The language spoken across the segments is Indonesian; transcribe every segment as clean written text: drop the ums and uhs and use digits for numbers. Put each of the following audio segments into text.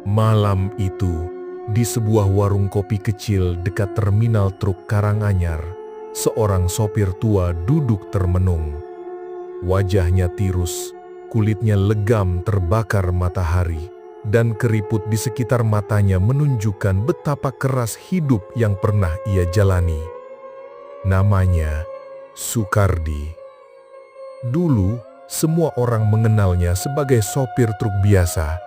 Malam itu, di sebuah warung kopi kecil dekat terminal truk Karanganyar, seorang sopir tua duduk termenung. Wajahnya tirus, kulitnya legam terbakar matahari, dan keriput di sekitar matanya menunjukkan betapa keras hidup yang pernah ia jalani. Namanya Sukardi. Dulu, semua orang mengenalnya sebagai sopir truk biasa,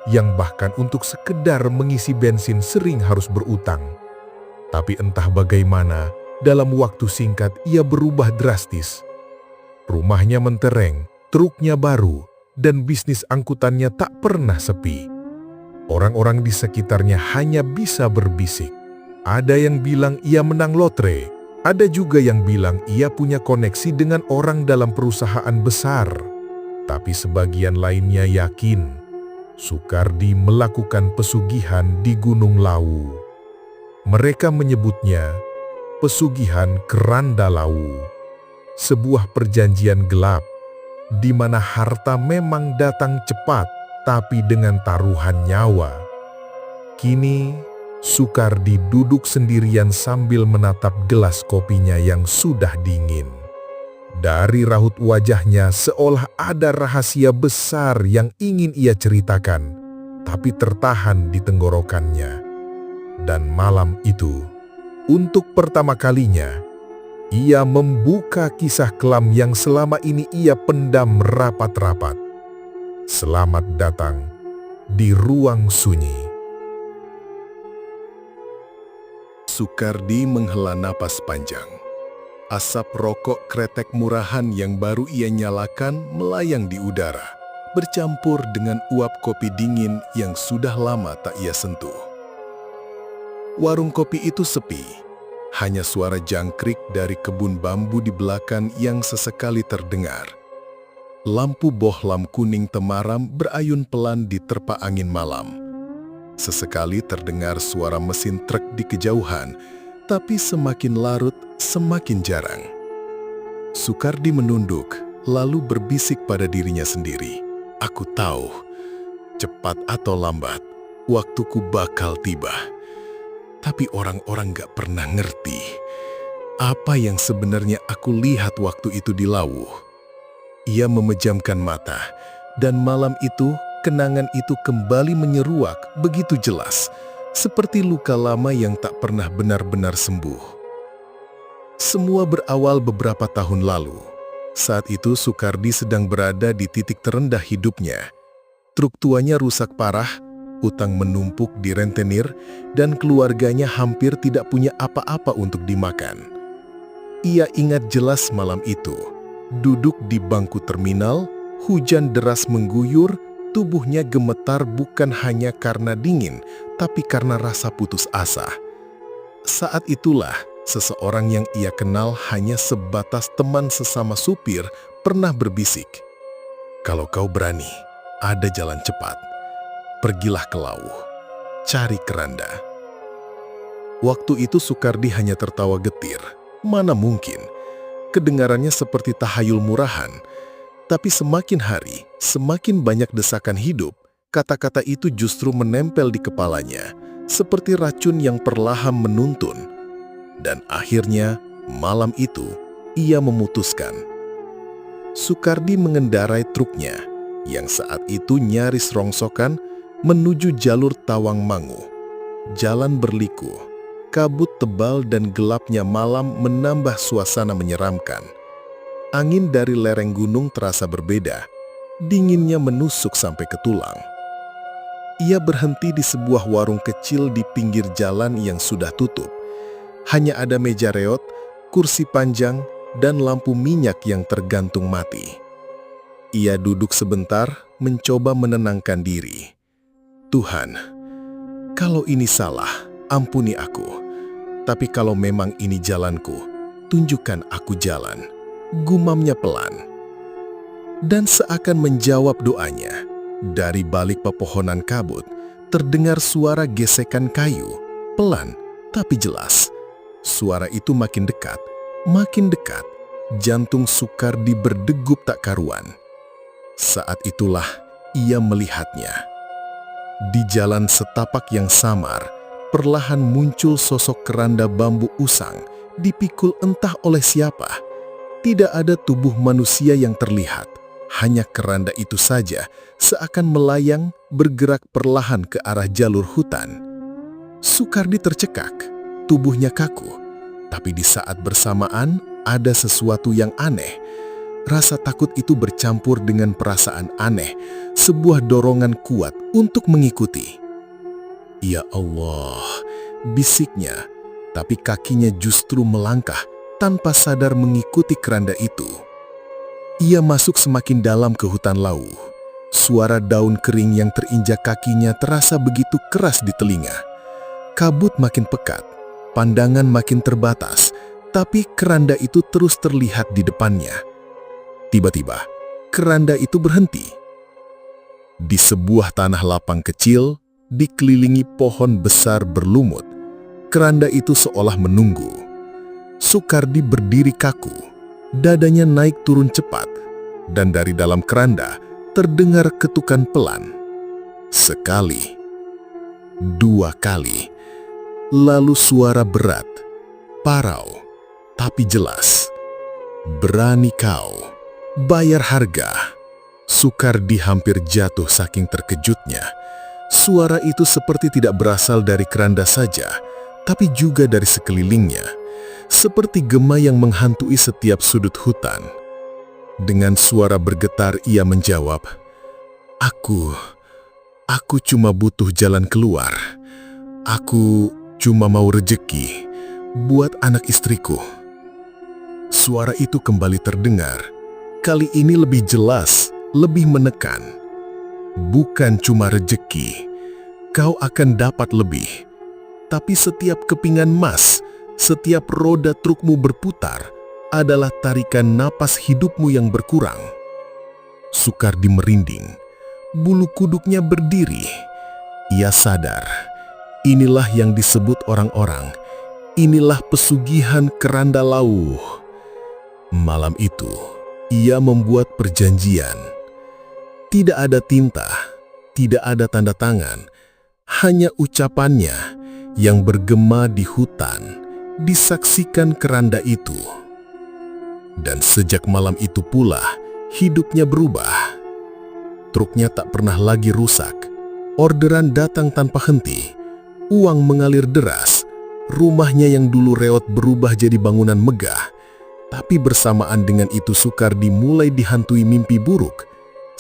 yang bahkan untuk sekedar mengisi bensin sering harus berutang. Tapi entah bagaimana, dalam waktu singkat ia berubah drastis. Rumahnya mentereng, truknya baru, dan bisnis angkutannya tak pernah sepi. Orang-orang di sekitarnya hanya bisa berbisik. Ada yang bilang ia menang lotre, ada juga yang bilang ia punya koneksi dengan orang dalam perusahaan besar. Tapi sebagian lainnya yakin Sukardi melakukan pesugihan di Gunung Lawu. Mereka menyebutnya pesugihan Keranda Lawu, sebuah perjanjian gelap di mana harta memang datang cepat, tapi dengan taruhan nyawa. Kini, Sukardi duduk sendirian sambil menatap gelas kopinya yang sudah dingin. Dari raut wajahnya seolah ada rahasia besar yang ingin ia ceritakan, tapi tertahan di tenggorokannya. Dan malam itu, untuk pertama kalinya, ia membuka kisah kelam yang selama ini ia pendam rapat-rapat. Selamat datang di Ruang Sunyi. Sukardi menghela napas panjang. Asap rokok kretek murahan yang baru ia nyalakan melayang di udara, bercampur dengan uap kopi dingin yang sudah lama tak ia sentuh. Warung kopi itu sepi, hanya suara jangkrik dari kebun bambu di belakang yang sesekali terdengar. Lampu bohlam kuning temaram berayun pelan di terpa angin malam. Sesekali terdengar suara mesin truk di kejauhan, tapi semakin larut, semakin jarang. Sukardi menunduk, lalu berbisik pada dirinya sendiri. Aku tahu, cepat atau lambat, waktuku bakal tiba. Tapi orang-orang gak pernah ngerti apa yang sebenarnya aku lihat waktu itu di Lawu. Ia memejamkan mata, dan malam itu, kenangan itu kembali menyeruak begitu jelas, seperti luka lama yang tak pernah benar-benar sembuh. Semua berawal beberapa tahun lalu. Saat itu Sukardi sedang berada di titik terendah hidupnya. Truk tuanya rusak parah, utang menumpuk di rentenir, dan keluarganya hampir tidak punya apa-apa untuk dimakan. Ia ingat jelas malam itu. Duduk di bangku terminal, hujan deras mengguyur, tubuhnya gemetar bukan hanya karena dingin, tapi karena rasa putus asa. Saat itulah, seseorang yang ia kenal hanya sebatas teman sesama supir pernah berbisik. Kalau kau berani, ada jalan cepat. Pergilah ke Lawu, cari keranda. Waktu itu Sukardi hanya tertawa getir. Mana mungkin? Kedengarannya seperti tahayul murahan. Tapi semakin hari, semakin banyak desakan hidup, kata-kata itu justru menempel di kepalanya, seperti racun yang perlahan menuntun. Dan akhirnya, malam itu, ia memutuskan. Sukardi mengendarai truknya, yang saat itu nyaris rongsokan, menuju jalur Tawangmangu. Jalan berliku, kabut tebal dan gelapnya malam menambah suasana menyeramkan. Angin dari lereng gunung terasa berbeda, dinginnya menusuk sampai ke tulang. Ia berhenti di sebuah warung kecil di pinggir jalan yang sudah tutup. Hanya ada meja reot, kursi panjang, dan lampu minyak yang tergantung mati. Ia duduk sebentar, mencoba menenangkan diri. Tuhan, kalau ini salah, ampuni aku. Tapi kalau memang ini jalanku, tunjukkan aku jalan. Gumamnya pelan. Dan seakan menjawab doanya, dari balik pepohonan kabut, terdengar suara gesekan kayu, pelan tapi jelas. Suara itu makin dekat, makin dekat. Jantung Sukardi berdegup tak karuan. Saat itulah ia melihatnya. Di jalan setapak yang samar, perlahan muncul sosok keranda bambu usang, dipikul entah oleh siapa. Tidak ada tubuh manusia yang terlihat, hanya keranda itu saja, seakan melayang bergerak perlahan ke arah jalur hutan. Sukardi tercekak, tubuhnya kaku, tapi di saat bersamaan ada sesuatu yang aneh. Rasa takut itu bercampur dengan perasaan aneh, sebuah dorongan kuat untuk mengikuti. "Ya Allah," bisiknya, tapi kakinya justru melangkah tanpa sadar mengikuti keranda itu. Ia masuk semakin dalam ke hutan lauh. Suara daun kering yang terinjak kakinya terasa begitu keras di telinga. Kabut makin pekat, pandangan makin terbatas, tapi keranda itu terus terlihat di depannya. Tiba-tiba, keranda itu berhenti. Di sebuah tanah lapang kecil, dikelilingi pohon besar berlumut, keranda itu seolah menunggu. Sukardi berdiri kaku, dadanya naik turun cepat, dan dari dalam keranda terdengar ketukan pelan. Sekali, dua kali, lalu suara berat, parau, tapi jelas. "Berani kau, bayar harga." Sukardi hampir jatuh saking terkejutnya. Suara itu seperti tidak berasal dari keranda saja, tapi juga dari sekelilingnya, seperti gema yang menghantui setiap sudut hutan. Dengan suara bergetar ia menjawab, Aku cuma butuh jalan keluar. Aku cuma mau rejeki buat anak istriku." Suara itu kembali terdengar. Kali ini lebih jelas, lebih menekan. "Bukan cuma rejeki, kau akan dapat lebih. Tapi setiap kepingan emas, setiap roda trukmu berputar, adalah tarikan napas hidupmu yang berkurang." Sukardi merinding. Bulu kuduknya berdiri. Ia sadar, inilah yang disebut orang-orang. Inilah pesugihan keranda lauh. Malam itu, ia membuat perjanjian. Tidak ada tinta, tidak ada tanda tangan, hanya ucapannya yang bergema di hutan, disaksikan keranda itu. Dan sejak malam itu pula, hidupnya berubah. Truknya tak pernah lagi rusak, orderan datang tanpa henti, uang mengalir deras, rumahnya yang dulu reot berubah jadi bangunan megah. Tapi bersamaan dengan itu Sukardi mulai dihantui mimpi buruk.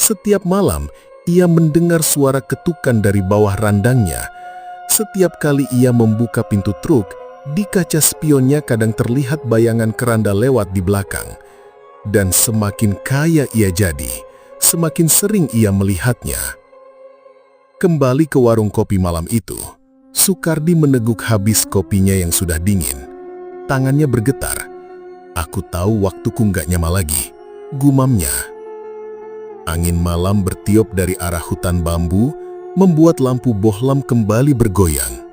Setiap malam, ia mendengar suara ketukan dari bawah randangnya. Setiap kali ia membuka pintu truk, di kaca spionnya kadang terlihat bayangan keranda lewat di belakang. Dan semakin kaya ia jadi, semakin sering ia melihatnya. Kembali ke warung kopi malam itu, Sukardi meneguk habis kopinya yang sudah dingin. Tangannya bergetar. "Aku tahu waktuku nggak nyama lagi," gumamnya. Angin malam bertiup dari arah hutan bambu, membuat lampu bohlam kembali bergoyang.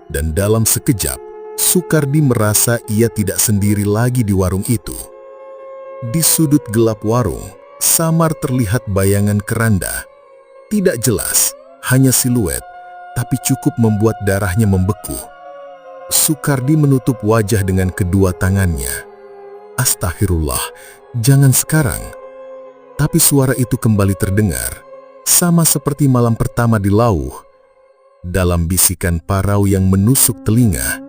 Dan dalam sekejap, Sukardi merasa ia tidak sendiri lagi di warung itu. Di sudut gelap warung, samar terlihat bayangan keranda. Tidak jelas, hanya siluet, tapi cukup membuat darahnya membeku. Sukardi menutup wajah dengan kedua tangannya. "Astagfirullah, jangan sekarang." Tapi suara itu kembali terdengar, sama seperti malam pertama di lauh. Dalam bisikan parau yang menusuk telinga,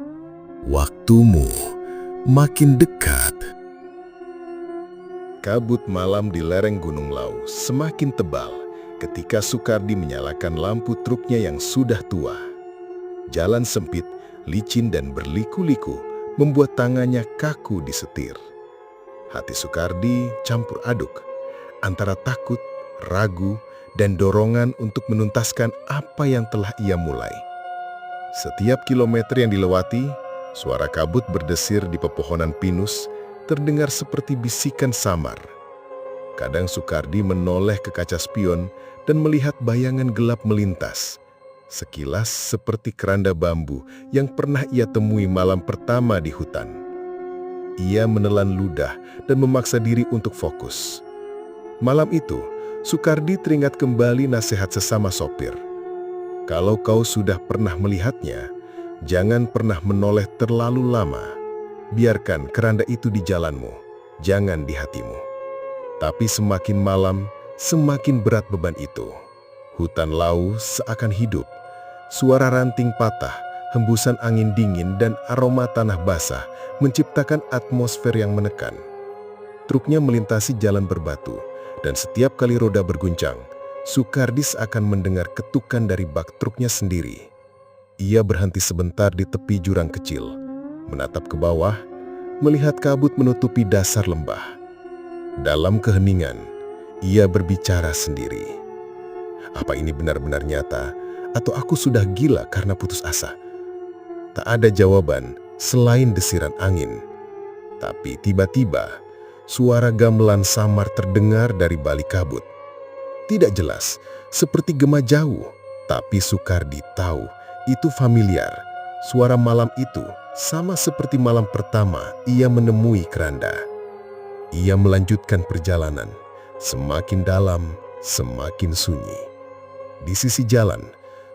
"Waktumu makin dekat." Kabut malam di lereng Gunung Lau semakin tebal ketika Sukardi menyalakan lampu truknya yang sudah tua. Jalan sempit, licin dan berliku-liku membuat tangannya kaku di setir. Hati Sukardi campur aduk antara takut, ragu, dan dorongan untuk menuntaskan apa yang telah ia mulai. Setiap kilometer yang dilewati, suara kabut berdesir di pepohonan pinus terdengar seperti bisikan samar. Kadang Sukardi menoleh ke kaca spion dan melihat bayangan gelap melintas, sekilas seperti keranda bambu yang pernah ia temui malam pertama di hutan. Ia menelan ludah dan memaksa diri untuk fokus. Malam itu, Sukardi teringat kembali nasihat sesama sopir. Kalau kau sudah pernah melihatnya, jangan pernah menoleh terlalu lama. Biarkan keranda itu di jalanmu, jangan di hatimu. Tapi semakin malam, semakin berat beban itu. Hutan lau seakan hidup. Suara ranting patah, hembusan angin dingin dan aroma tanah basah menciptakan atmosfer yang menekan. Truknya melintasi jalan berbatu, dan setiap kali roda berguncang, Sukardi akan mendengar ketukan dari bak truknya sendiri. Ia berhenti sebentar di tepi jurang kecil, menatap ke bawah, melihat kabut menutupi dasar lembah. Dalam keheningan, ia berbicara sendiri. Apa ini benar-benar nyata, atau aku sudah gila karena putus asa? Tak ada jawaban selain desiran angin. Tapi tiba-tiba, suara gamelan samar terdengar dari balik kabut. Tidak jelas, seperti gema jauh, tapi Sukardi tahu itu familiar. Suara malam itu sama seperti malam pertama ia menemui keranda. Ia melanjutkan perjalanan, semakin dalam, semakin sunyi. Di sisi jalan,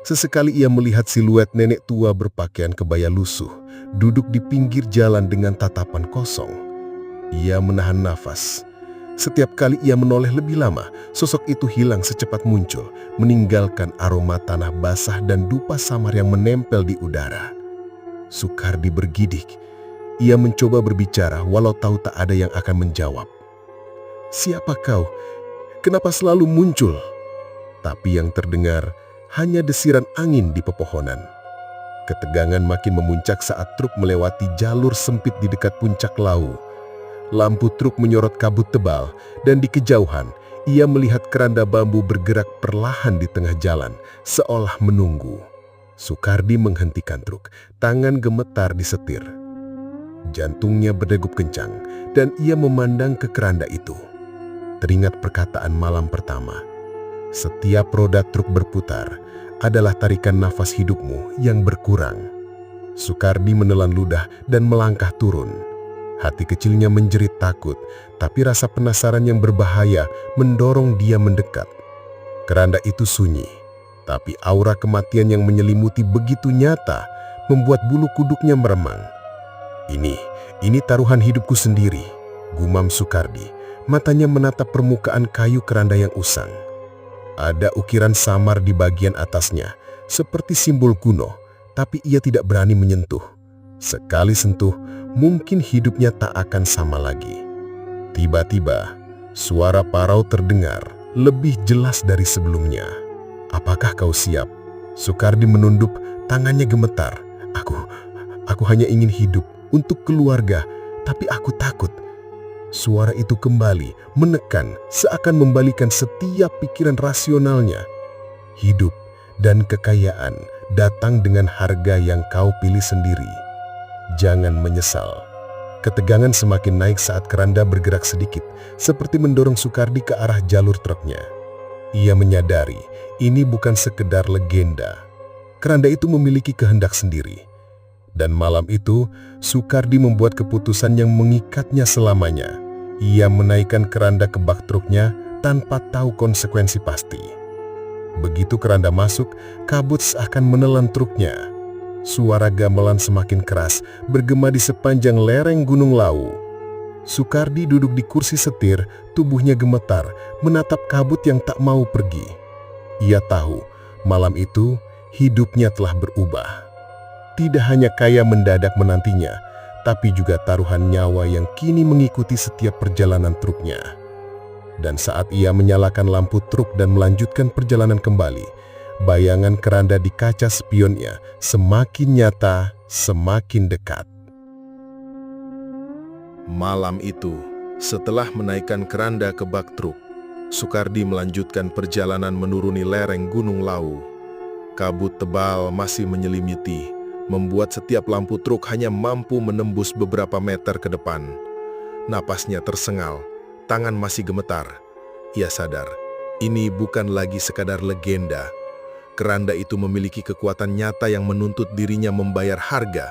sesekali ia melihat siluet nenek tua berpakaian kebaya lusuh, duduk di pinggir jalan dengan tatapan kosong. Ia menahan nafas. Setiap kali ia menoleh lebih lama, sosok itu hilang secepat muncul, meninggalkan aroma tanah basah dan dupa samar yang menempel di udara. Sukardi bergidik. Ia mencoba berbicara walau tahu tak ada yang akan menjawab. "Siapa kau? Kenapa selalu muncul?" Tapi yang terdengar hanya desiran angin di pepohonan. Ketegangan makin memuncak saat truk melewati jalur sempit di dekat puncak lau. Lampu truk menyorot kabut tebal, dan di kejauhan, ia melihat keranda bambu bergerak perlahan di tengah jalan, seolah menunggu. Sukardi menghentikan truk, tangan gemetar di setir. Jantungnya berdegup kencang, dan ia memandang ke keranda itu. Teringat perkataan malam pertama, "Setiap roda truk berputar adalah tarikan nafas hidupmu yang berkurang." Sukardi menelan ludah dan melangkah turun. Hati kecilnya menjerit takut, tapi rasa penasaran yang berbahaya mendorong dia mendekat. Keranda itu sunyi, tapi aura kematian yang menyelimuti begitu nyata membuat bulu kuduknya meremang. Ini taruhan hidupku sendiri," gumam Sukardi. Matanya menatap permukaan kayu keranda yang usang. Ada ukiran samar di bagian atasnya, seperti simbol kuno, tapi ia tidak berani menyentuh. Sekali sentuh, mungkin hidupnya tak akan sama lagi. Tiba-tiba, suara parau terdengar lebih jelas dari sebelumnya. "Apakah kau siap?" Sukardi menunduk, tangannya gemetar. Aku hanya ingin hidup untuk keluarga, tapi aku takut." Suara itu kembali menekan, seakan membalikan setiap pikiran rasionalnya. Hidup dan kekayaan datang dengan harga yang kau pilih sendiri. Jangan menyesal. Ketegangan semakin naik saat keranda bergerak sedikit, seperti mendorong Sukardi ke arah jalur truknya. Ia menyadari ini bukan sekedar legenda. Keranda itu memiliki kehendak sendiri. Dan malam itu, Sukardi membuat keputusan yang mengikatnya selamanya. Ia menaikkan keranda ke bak truknya tanpa tahu konsekuensi pasti. Begitu keranda masuk, kabut seakan menelan truknya. Suara gamelan semakin keras, bergema di sepanjang lereng Gunung Lau. Sukardi duduk di kursi setir, tubuhnya gemetar, menatap kabut yang tak mau pergi. Ia tahu, malam itu, hidupnya telah berubah. Tidak hanya kaya mendadak menantinya, tapi juga taruhan nyawa yang kini mengikuti setiap perjalanan truknya. Dan saat ia menyalakan lampu truk dan melanjutkan perjalanan kembali, bayangan keranda di kaca spionnya semakin nyata, semakin dekat. Malam itu, setelah menaikkan keranda ke bak truk, Sukardi melanjutkan perjalanan menuruni lereng Gunung Lau. Kabut tebal masih menyelimuti, membuat setiap lampu truk hanya mampu menembus beberapa meter ke depan. Napasnya tersengal, tangan masih gemetar. Ia sadar, ini bukan lagi sekadar legenda. Keranda itu memiliki kekuatan nyata yang menuntut dirinya membayar harga.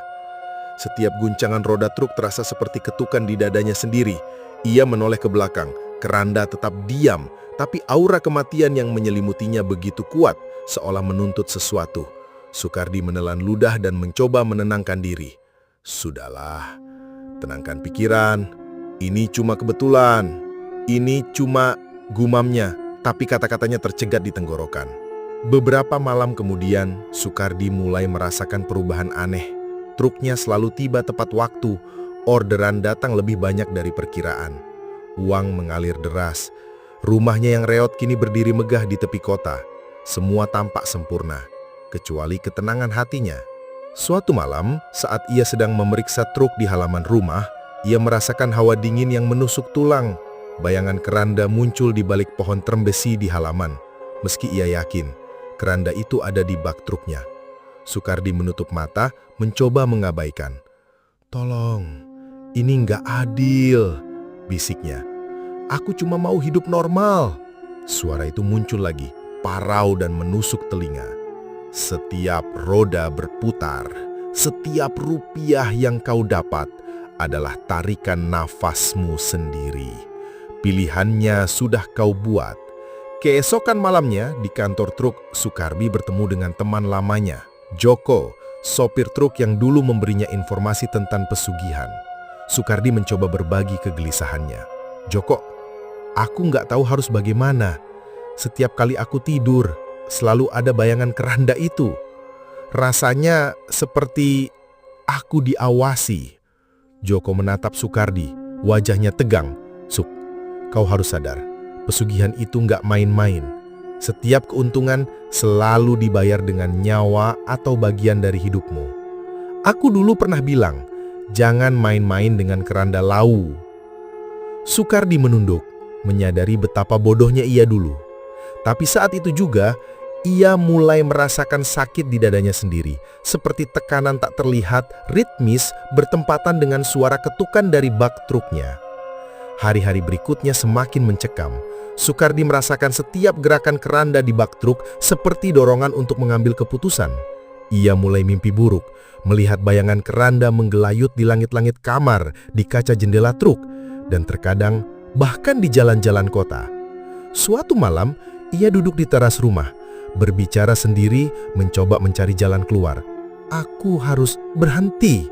Setiap guncangan roda truk terasa seperti ketukan di dadanya sendiri. Ia menoleh ke belakang, keranda tetap diam, tapi aura kematian yang menyelimutinya begitu kuat, seolah menuntut sesuatu. Sukardi menelan ludah dan mencoba menenangkan diri. Sudahlah, tenangkan pikiran. Ini cuma kebetulan. Ini cuma gumamnya, tapi kata-katanya tercegat di tenggorokan. Beberapa malam kemudian, Sukardi mulai merasakan perubahan aneh. Truknya selalu tiba tepat waktu. Orderan datang lebih banyak dari perkiraan. Uang mengalir deras. Rumahnya yang reot kini berdiri megah di tepi kota. Semua tampak sempurna, kecuali ketenangan hatinya. Suatu malam, saat ia sedang memeriksa truk di halaman rumah, ia merasakan hawa dingin yang menusuk tulang. Bayangan keranda muncul di balik pohon trembesi di halaman. Meski ia yakin, keranda itu ada di bak truknya. Sukardi menutup mata, mencoba mengabaikan. "Tolong, ini nggak adil," bisiknya. "Aku cuma mau hidup normal." Suara itu muncul lagi, parau dan menusuk telinga. "Setiap roda berputar, setiap rupiah yang kau dapat adalah tarikan nafasmu sendiri. Pilihannya sudah kau buat." Keesokan malamnya, di kantor truk, Sukardi bertemu dengan teman lamanya, Joko, sopir truk yang dulu memberinya informasi tentang pesugihan. Sukardi mencoba berbagi kegelisahannya. "Joko, aku nggak tahu harus bagaimana. Setiap kali aku tidur, selalu ada bayangan keranda itu. Rasanya seperti aku diawasi." Joko menatap Sukardi, wajahnya tegang. "Suk, kau harus sadar, pesugihan itu nggak main-main. Setiap keuntungan selalu dibayar dengan nyawa atau bagian dari hidupmu. Aku dulu pernah bilang, jangan main-main dengan keranda lau." Sukardi menunduk, menyadari betapa bodohnya ia dulu. Tapi saat itu juga, ia mulai merasakan sakit di dadanya sendiri, seperti tekanan tak terlihat, ritmis, bertempatan dengan suara ketukan dari bak truknya. Hari-hari berikutnya semakin mencekam. Sukardi merasakan setiap gerakan keranda di bak truk seperti dorongan untuk mengambil keputusan. Ia mulai mimpi buruk, melihat bayangan keranda menggelayut di langit-langit kamar, di kaca jendela truk, dan terkadang bahkan di jalan-jalan kota. Suatu malam, ia duduk di teras rumah, berbicara sendiri, mencoba mencari jalan keluar. "Aku harus berhenti.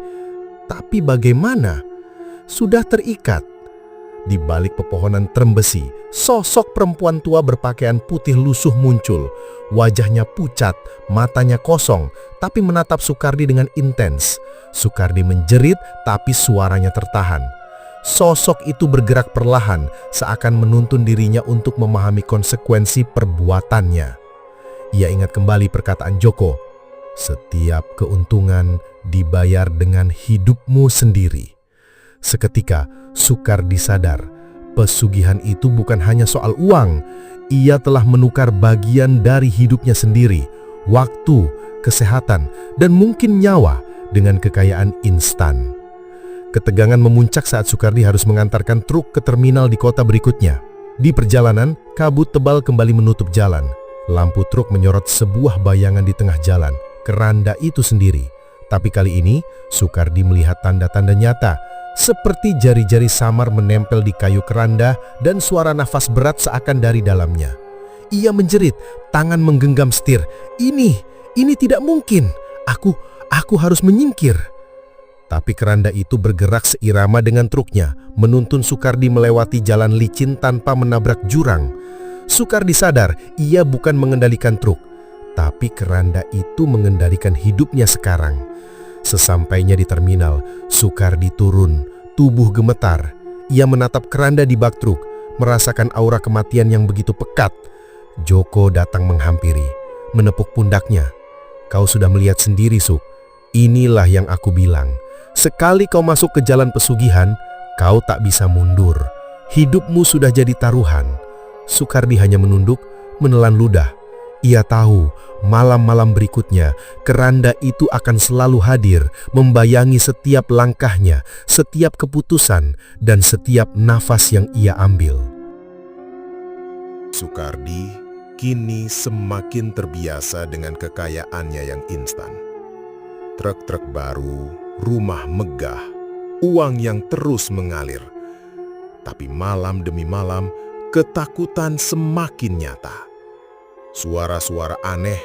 Tapi bagaimana? Sudah terikat." Di balik pepohonan trembesi, sosok perempuan tua berpakaian putih lusuh muncul. Wajahnya pucat, matanya kosong, tapi menatap Sukardi dengan intens. Sukardi menjerit, tapi suaranya tertahan. Sosok itu bergerak perlahan, seakan menuntun dirinya untuk memahami konsekuensi perbuatannya. Ia ingat kembali perkataan Joko, "Setiap keuntungan dibayar dengan hidupmu sendiri." Seketika, Sukardi sadar, pesugihan itu bukan hanya soal uang. Ia telah menukar bagian dari hidupnya sendiri, waktu, kesehatan, dan mungkin nyawa dengan kekayaan instan. Ketegangan memuncak saat Sukardi harus mengantarkan truk ke terminal di kota berikutnya. Di perjalanan, kabut tebal kembali menutup jalan. Lampu truk menyorot sebuah bayangan di tengah jalan, keranda itu sendiri. Tapi kali ini, Sukardi melihat tanda-tanda nyata, seperti jari-jari samar menempel di kayu keranda dan suara nafas berat seakan dari dalamnya. Ia menjerit, tangan menggenggam setir. Ini tidak mungkin. Aku harus menyingkir." Tapi keranda itu bergerak seirama dengan truknya, menuntun Sukardi melewati jalan licin tanpa menabrak jurang. Sukardi sadar ia bukan mengendalikan truk, tapi keranda itu mengendalikan hidupnya sekarang. Sesampainya di terminal, Sukardi turun, tubuh gemetar. Ia menatap keranda di bak truk, merasakan aura kematian yang begitu pekat. Joko datang menghampiri, menepuk pundaknya. "Kau sudah melihat sendiri, Suk. Inilah yang aku bilang. Sekali kau masuk ke jalan pesugihan, kau tak bisa mundur. Hidupmu sudah jadi taruhan." Sukardi hanya menunduk, menelan ludah. Ia tahu, malam-malam berikutnya, keranda itu akan selalu hadir, membayangi setiap langkahnya, setiap keputusan, dan setiap nafas yang ia ambil. Sukardi kini semakin terbiasa dengan kekayaannya yang instan. Truk-truk baru, rumah megah, uang yang terus mengalir. Tapi malam demi malam, ketakutan semakin nyata. Suara-suara aneh,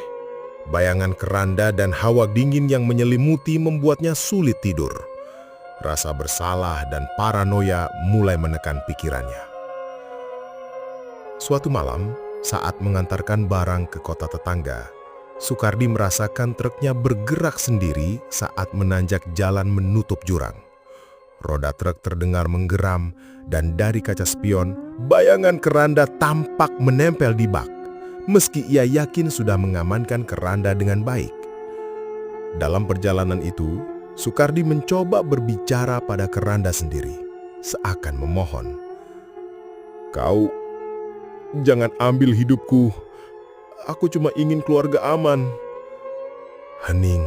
bayangan keranda dan hawa dingin yang menyelimuti membuatnya sulit tidur. Rasa bersalah dan paranoia mulai menekan pikirannya. Suatu malam, saat mengantarkan barang ke kota tetangga, Sukardi merasakan truknya bergerak sendiri saat menanjak jalan menutup jurang. Roda truk terdengar menggeram dan dari kaca spion, bayangan keranda tampak menempel di bak, meski ia yakin sudah mengamankan keranda dengan baik. Dalam perjalanan itu, Sukardi mencoba berbicara pada keranda sendiri, seakan memohon. "Kau jangan ambil hidupku. Aku cuma ingin keluarga aman." Hening.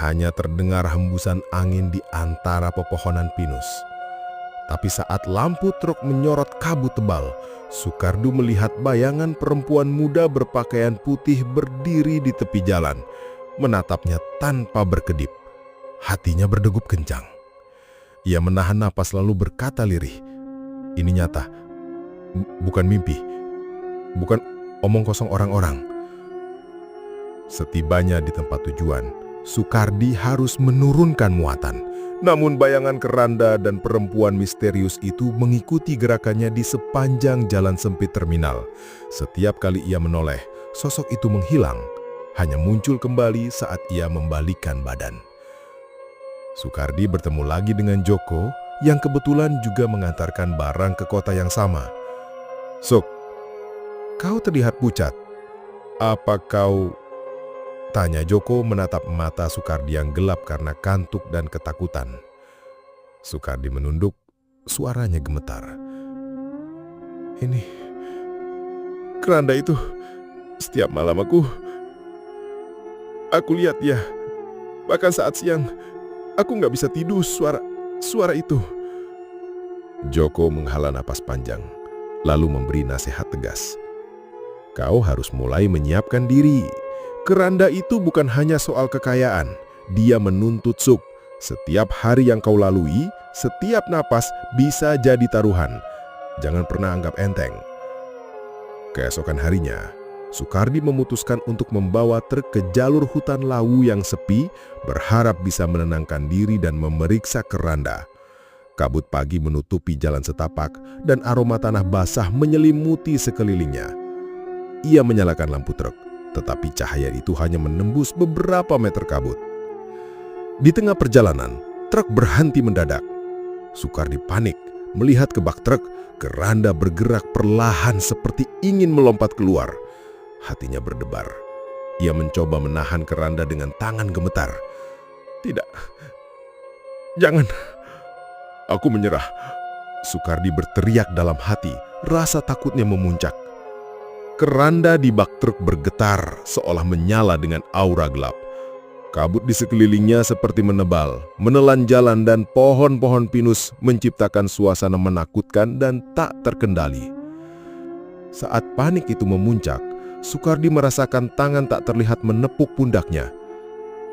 Hanya terdengar hembusan angin di antara pepohonan pinus. Tapi saat lampu truk menyorot kabut tebal, Sukardi melihat bayangan perempuan muda berpakaian putih berdiri di tepi jalan, menatapnya tanpa berkedip. Hatinya berdegup kencang. Ia menahan napas lalu berkata lirih, "Ini nyata. Bukan mimpi. Bukan omong kosong orang-orang." Setibanya di tempat tujuan, Sukardi harus menurunkan muatan. Namun bayangan keranda dan perempuan misterius itu mengikuti gerakannya di sepanjang jalan sempit terminal. Setiap kali ia menoleh, sosok itu menghilang, hanya muncul kembali saat ia membalikkan badan. Sukardi bertemu lagi dengan Joko yang kebetulan juga mengantarkan barang ke kota yang sama. "Suk, kau terlihat pucat. Apa kau?" tanya Joko menatap mata Sukardi yang gelap karena kantuk dan ketakutan. Sukardi menunduk, suaranya gemetar. "Ini keranda itu, setiap malam aku lihat ya. Bahkan saat siang, aku nggak bisa tidur suara itu." Joko menghela napas panjang, lalu memberi nasihat tegas. "Kau harus mulai menyiapkan diri. Keranda itu bukan hanya soal kekayaan, dia menuntut Suk. Setiap hari yang kau lalui, setiap napas bisa jadi taruhan. Jangan pernah anggap enteng." Keesokan harinya, Sukardi memutuskan untuk membawa truk ke jalur hutan lawu yang sepi, berharap bisa menenangkan diri dan memeriksa keranda. Kabut pagi menutupi jalan setapak dan aroma tanah basah menyelimuti sekelilingnya. Ia menyalakan lampu truk, tetapi cahaya itu hanya menembus beberapa meter kabut. Di tengah perjalanan, truk berhenti mendadak. Sukardi panik melihat ke bak truk, keranda bergerak perlahan seperti ingin melompat keluar. Hatinya berdebar. Ia mencoba menahan keranda dengan tangan gemetar. "Tidak, jangan. Aku menyerah." Sukardi berteriak dalam hati, rasa takutnya memuncak. Keranda di bak truk bergetar seolah menyala dengan aura gelap. Kabut di sekelilingnya seperti menebal, menelan jalan dan pohon-pohon pinus menciptakan suasana menakutkan dan tak terkendali. Saat panik itu memuncak, Sukardi merasakan tangan tak terlihat menepuk pundaknya.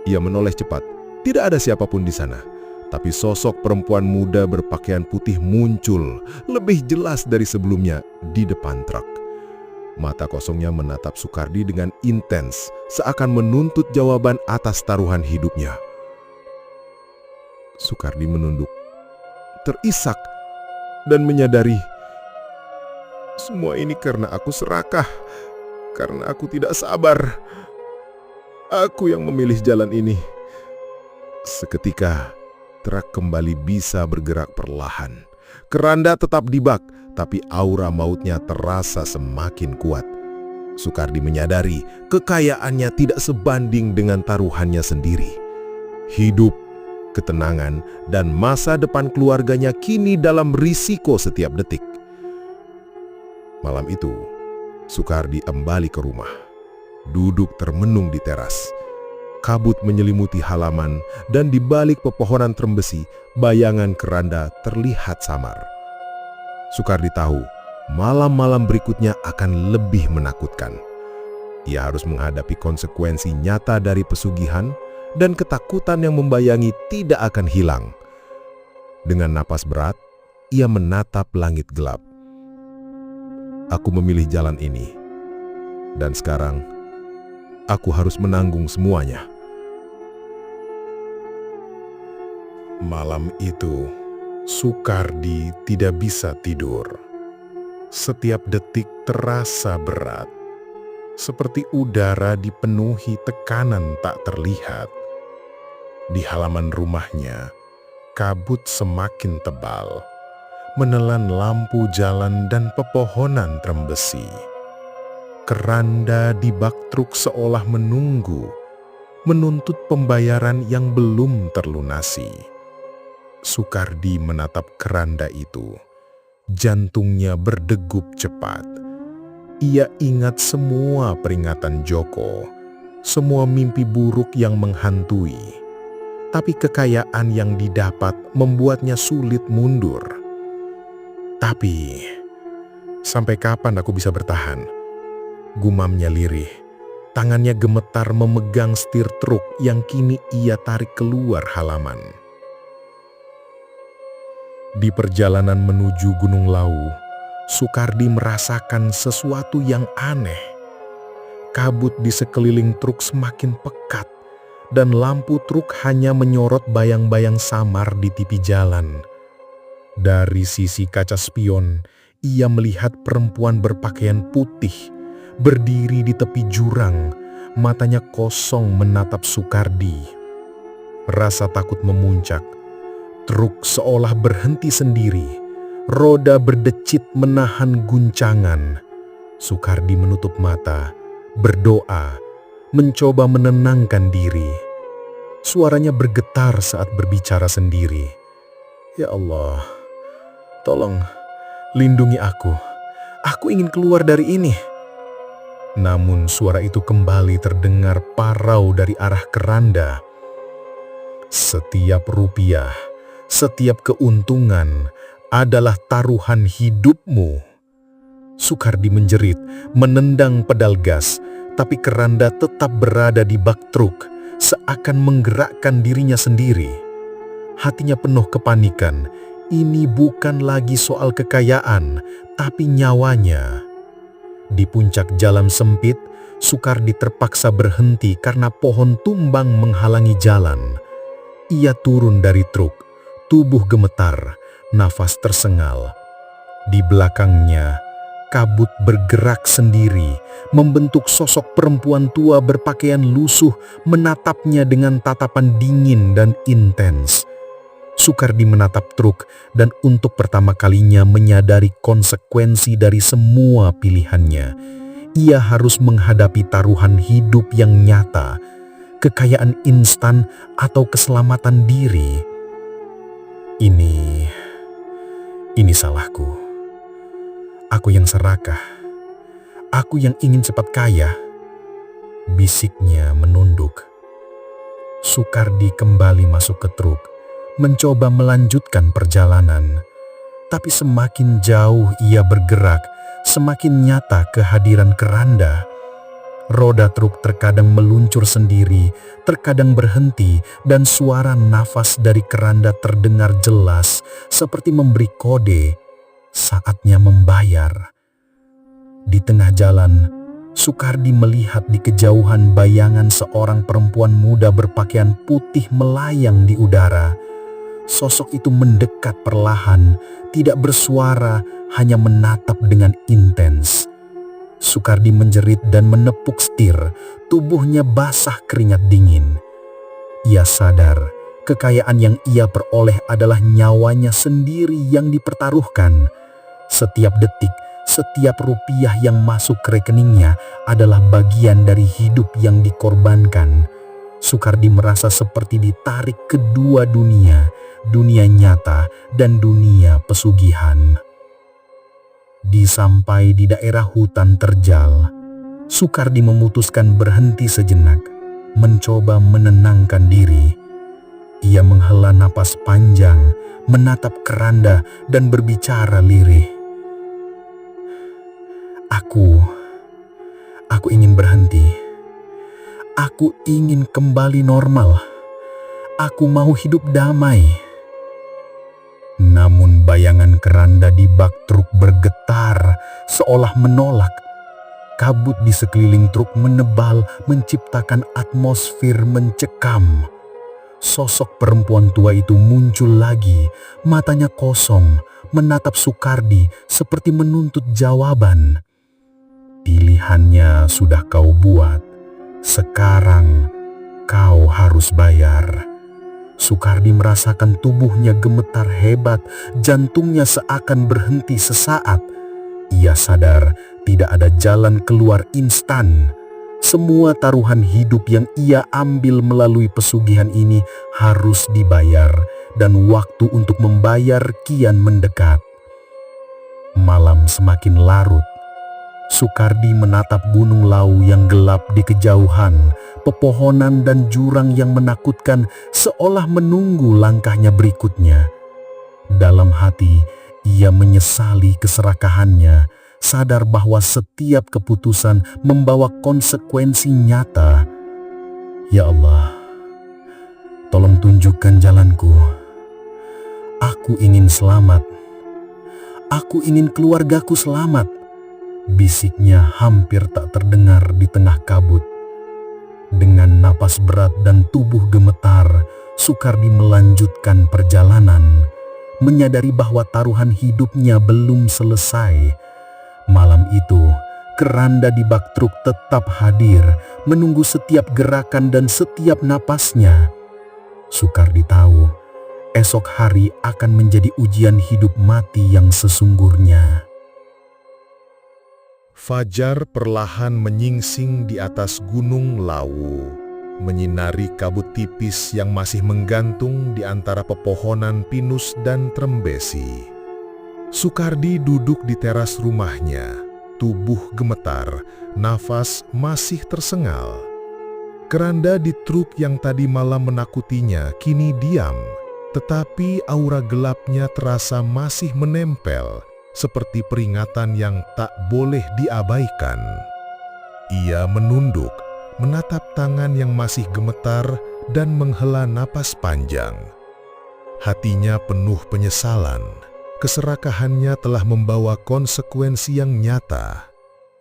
Ia menoleh cepat, tidak ada siapapun di sana. Tapi sosok perempuan muda berpakaian putih muncul, lebih jelas dari sebelumnya di depan truk. Mata kosongnya menatap Sukardi dengan intens, seakan menuntut jawaban atas taruhan hidupnya. Sukardi menunduk, terisak, dan menyadari, semua ini karena aku serakah, karena aku tidak sabar. Aku yang memilih jalan ini. Seketika, truk kembali bisa bergerak perlahan. Keranda tetap di bak, tapi aura mautnya terasa semakin kuat. Sukardi menyadari kekayaannya tidak sebanding dengan taruhannya sendiri. Hidup, ketenangan, dan masa depan keluarganya kini dalam risiko setiap detik. Malam itu, Sukardi kembali ke rumah. Duduk termenung di teras. Kabut menyelimuti halaman dan di balik pepohonan trembesi, bayangan keranda terlihat samar. Sukardi tahu, malam-malam berikutnya akan lebih menakutkan. Ia harus menghadapi konsekuensi nyata dari pesugihan dan ketakutan yang membayangi tidak akan hilang. Dengan napas berat, ia menatap langit gelap. Aku memilih jalan ini. Dan sekarang, aku harus menanggung semuanya. Malam itu, Sukardi tidak bisa tidur. Setiap detik terasa berat, seperti udara dipenuhi tekanan tak terlihat. Di halaman rumahnya, kabut semakin tebal, menelan lampu jalan dan pepohonan trembesi. Keranda di bak truk seolah menunggu, menuntut pembayaran yang belum terlunasi. Sukardi menatap keranda itu. Jantungnya berdegup cepat. Ia ingat semua peringatan Joko, semua mimpi buruk yang menghantui. Tapi kekayaan yang didapat membuatnya sulit mundur. Tapi, sampai kapan aku bisa bertahan? Gumamnya lirih. Tangannya gemetar memegang setir truk yang kini ia tarik keluar halaman. Di perjalanan menuju Gunung Lawu, Sukardi merasakan sesuatu yang aneh. Kabut di sekeliling truk semakin pekat, dan lampu truk hanya menyorot bayang-bayang samar di tepi jalan. Dari sisi kaca spion, ia melihat perempuan berpakaian putih, berdiri di tepi jurang, matanya kosong menatap Sukardi. Rasa takut memuncak. Truk seolah berhenti sendiri, roda berdecit menahan guncangan. Sukardi menutup mata, berdoa, mencoba menenangkan diri. Suaranya bergetar saat berbicara sendiri. Ya Allah, tolong lindungi aku. Aku ingin keluar dari ini. Namun suara itu kembali terdengar parau dari arah keranda. Setiap rupiah, setiap keuntungan adalah taruhan hidupmu. Sukardi menjerit, menendang pedal gas, tapi keranda tetap berada di bak truk, seakan menggerakkan dirinya sendiri. Hatinya penuh kepanikan. Ini bukan lagi soal kekayaan, tapi nyawanya. Di puncak jalan sempit, Sukardi terpaksa berhenti karena pohon tumbang menghalangi jalan. Ia turun dari truk, tubuh gemetar, nafas tersengal. Di belakangnya, kabut bergerak sendiri, membentuk sosok perempuan tua berpakaian lusuh menatapnya dengan tatapan dingin dan intens. Sukardi menatap truk dan untuk pertama kalinya menyadari konsekuensi dari semua pilihannya. Ia harus menghadapi taruhan hidup yang nyata, kekayaan instan atau keselamatan diri. Ini salahku. Aku yang serakah. Aku yang ingin cepat kaya. Bisiknya menunduk. Sukardi kembali masuk ke truk, mencoba melanjutkan perjalanan. Tapi semakin jauh ia bergerak, semakin nyata kehadiran keranda. Roda truk terkadang meluncur sendiri, terkadang berhenti, dan suara nafas dari keranda terdengar jelas, seperti memberi kode, saatnya membayar. Di tengah jalan, Sukardi melihat di kejauhan bayangan seorang perempuan muda berpakaian putih melayang di udara. Sosok itu mendekat perlahan, tidak bersuara, hanya menatap dengan intens. Sukardi menjerit dan menepuk setir, tubuhnya basah keringat dingin. Ia sadar, kekayaan yang ia peroleh adalah nyawanya sendiri yang dipertaruhkan. Setiap detik, setiap rupiah yang masuk ke rekeningnya adalah bagian dari hidup yang dikorbankan. Sukardi merasa seperti ditarik ke dua dunia, dunia nyata dan dunia pesugihan. Sampai di daerah hutan terjal, Sukardi memutuskan berhenti sejenak, mencoba menenangkan diri. Ia menghela napas panjang, menatap keranda dan berbicara lirih. Aku ingin berhenti. Aku ingin kembali normal. Aku mau hidup damai. Namun bayangan keranda di bak truk bergetar, seolah menolak. Kabut di sekeliling truk menebal, menciptakan atmosfer mencekam. Sosok perempuan tua itu muncul lagi, matanya kosong, menatap Soekardi seperti menuntut jawaban. Pilihannya sudah kau buat, sekarang kau harus bayar. Soekardi merasakan tubuhnya gemetar hebat, jantungnya seakan berhenti sesaat. Ia sadar tidak ada jalan keluar instan. Semua taruhan hidup yang ia ambil melalui pesugihan ini harus dibayar, dan waktu untuk membayar kian mendekat. Malam semakin larut. Soekardi menatap Gunung Lawu yang gelap di kejauhan, pepohonan dan jurang yang menakutkan seolah menunggu langkahnya berikutnya. Dalam hati, ia menyesali keserakahannya, sadar bahwa setiap keputusan membawa konsekuensi nyata. Ya Allah, tolong tunjukkan jalanku. Aku ingin selamat. Aku ingin keluargaku selamat. Bisiknya hampir tak terdengar di tengah kabut. Dengan napas berat dan tubuh gemetar, Soekardi melanjutkan perjalanan, menyadari bahwa taruhan hidupnya belum selesai. Malam itu, keranda di bak truk tetap hadir, menunggu setiap gerakan dan setiap napasnya. Soekardi tahu, esok hari akan menjadi ujian hidup mati yang sesungguhnya. Fajar perlahan menyingsing di atas Gunung Lawu, menyinari kabut tipis yang masih menggantung di antara pepohonan pinus dan trembesi. Soekardi duduk di teras rumahnya, tubuh gemetar, nafas masih tersengal. Keranda di truk yang tadi malam menakutinya kini diam, tetapi aura gelapnya terasa masih menempel, seperti peringatan yang tak boleh diabaikan. Ia menunduk, menatap tangan yang masih gemetar dan menghela napas panjang. Hatinya penuh penyesalan. Keserakahannya telah membawa konsekuensi yang nyata.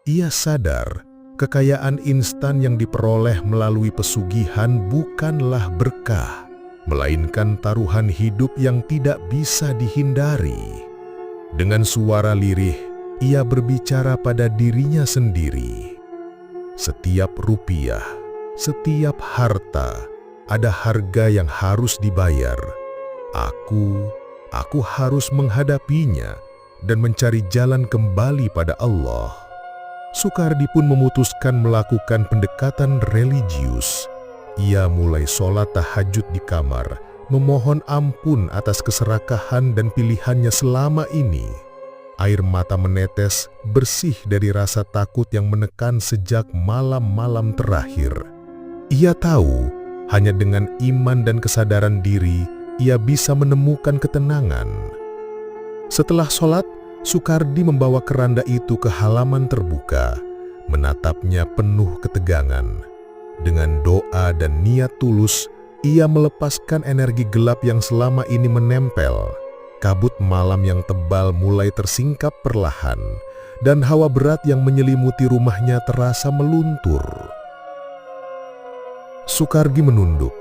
Ia sadar, kekayaan instan yang diperoleh melalui pesugihan bukanlah berkah, melainkan taruhan hidup yang tidak bisa dihindari. Dengan suara lirih, ia berbicara pada dirinya sendiri. Setiap rupiah, setiap harta, ada harga yang harus dibayar. Aku harus menghadapinya dan mencari jalan kembali pada Allah. Soekardi pun memutuskan melakukan pendekatan religius. Ia mulai sholat tahajud di kamar, memohon ampun atas keserakahan dan pilihannya selama ini. Air mata menetes bersih dari rasa takut yang menekan sejak malam-malam terakhir. Ia tahu, hanya dengan iman dan kesadaran diri, ia bisa menemukan ketenangan. Setelah sholat, Soekardi membawa keranda itu ke halaman terbuka, menatapnya penuh ketegangan. Dengan doa dan niat tulus, ia melepaskan energi gelap yang selama ini menempel. Kabut malam yang tebal mulai tersingkap perlahan, dan hawa berat yang menyelimuti rumahnya terasa meluntur. Soekardi menunduk,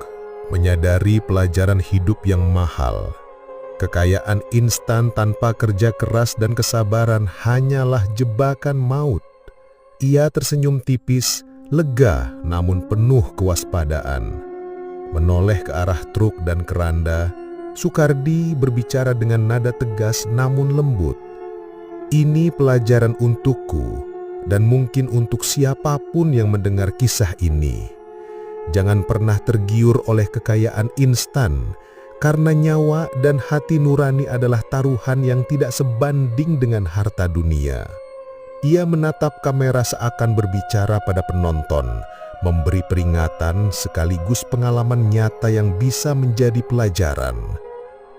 menyadari pelajaran hidup yang mahal. Kekayaan instan tanpa kerja keras dan kesabaran hanyalah jebakan maut. Ia tersenyum tipis, lega namun penuh kewaspadaan. Menoleh ke arah truk dan keranda, Soekardi berbicara dengan nada tegas namun lembut. Ini pelajaran untukku dan mungkin untuk siapapun yang mendengar kisah ini. Jangan pernah tergiur oleh kekayaan instan, karena nyawa dan hati nurani adalah taruhan yang tidak sebanding dengan harta dunia. Ia menatap kamera seakan berbicara pada penonton, memberi peringatan sekaligus pengalaman nyata yang bisa menjadi pelajaran.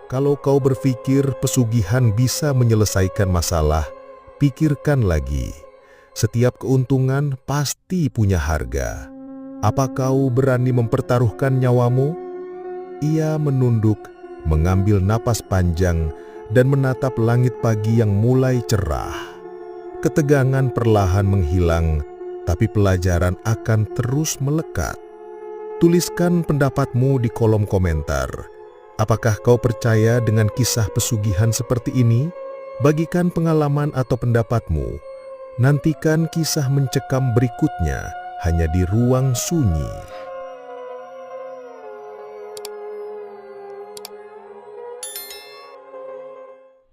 Kalau kau berpikir pesugihan bisa menyelesaikan masalah, pikirkan lagi. Setiap keuntungan pasti punya harga. Apa kau berani mempertaruhkan nyawamu? Ia menunduk, mengambil napas panjang, dan menatap langit pagi yang mulai cerah. Ketegangan perlahan menghilang, tapi pelajaran akan terus melekat. Tuliskan pendapatmu di kolom komentar. Apakah kau percaya dengan kisah pesugihan seperti ini? Bagikan pengalaman atau pendapatmu. Nantikan kisah mencekam berikutnya hanya di Ruang Sunyi.